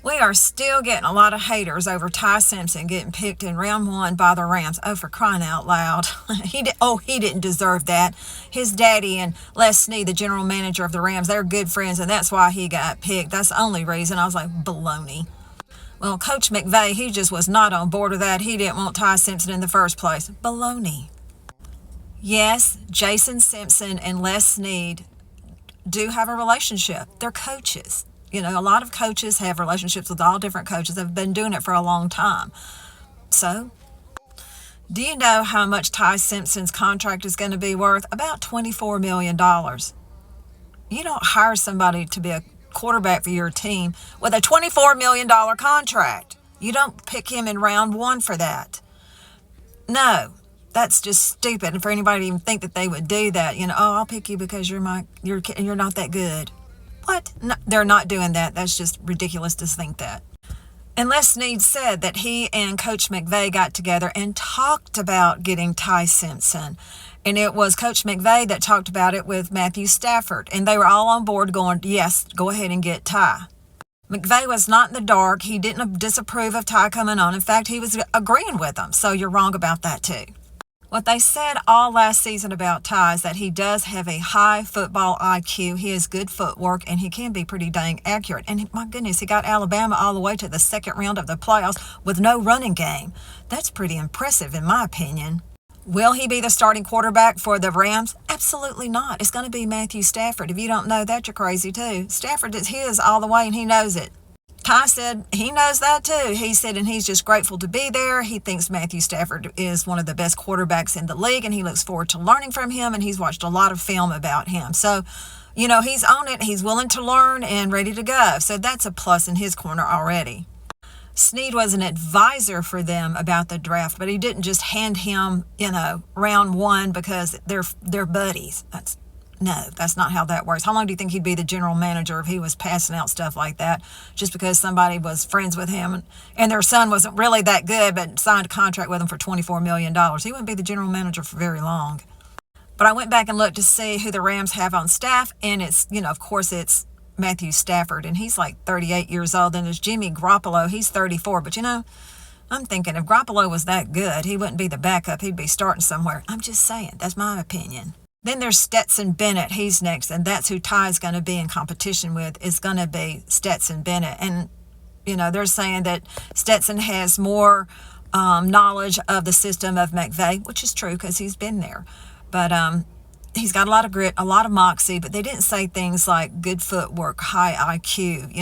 We are still getting a lot of haters over Ty Simpson getting picked in round one by the Rams. Oh, for crying out loud. He didn't deserve that. His daddy and Les Snead, the general manager of the Rams, they're good friends, and that's why he got picked. That's the only reason. I was like, baloney. Well, Coach McVay, he just was not on board with that. He didn't want Ty Simpson in the first place. Baloney. Yes, Jason Simpson and Les Snead do have a relationship. They're coaches. A lot of coaches have relationships with all different coaches. They've been doing it for a long time. So, do you know how much Ty Simpson's contract is going to be worth? About $24 million. You don't hire somebody to be a quarterback for your team with a $24 million contract. You don't pick him in round one for that. No, that's just stupid. And for anybody to even think that they would do that, I'll pick you because you're not that good. What? No, they're not doing that. That's just ridiculous to think that. And Les Snead said that he and Coach McVay got together and talked about getting Ty Simpson. And it was Coach McVay that talked about it with Matthew Stafford. And they were all on board going, yes, go ahead and get Ty. McVay was not in the dark. He didn't disapprove of Ty coming on. In fact, he was agreeing with him. So you're wrong about that too. What they said all last season about Ty is that he does have a high football IQ. He has good footwork, and he can be pretty dang accurate. And my goodness, he got Alabama all the way to the second round of the playoffs with no running game. That's pretty impressive in my opinion. Will he be the starting quarterback for the Rams? Absolutely not. It's going to be Matthew Stafford. If you don't know that, you're crazy too. Stafford is his all the way, and he knows it. Ty said he knows that too. He said, and he's just grateful to be there. He thinks Matthew Stafford is one of the best quarterbacks in the league, and he looks forward to learning from him, and he's watched a lot of film about him. So, he's on it. He's willing to learn and ready to go. So that's a plus in his corner already. Snead was an advisor for them about the draft, but he didn't just hand him, round one because they're buddies. That's not how that works. How long do you think he'd be the general manager if he was passing out stuff like that just because somebody was friends with him and their son wasn't really that good but signed a contract with him for $24 million? He wouldn't be the general manager for very long. But I went back and looked to see who the Rams have on staff, and it's, of course, it's Matthew Stafford, and he's like 38 years old, and there's Jimmy Garoppolo, he's 34. But, I'm thinking if Garoppolo was that good, he wouldn't be the backup. He'd be starting somewhere. I'm just saying. That's my opinion. Then there's Stetson Bennett. He's next, and that's who Ty's going to be in competition with, is going to be Stetson Bennett. And, they're saying that Stetson has more knowledge of the system of McVay, which is true because he's been there. But he's got a lot of grit, a lot of moxie, but they didn't say things like good footwork, high IQ,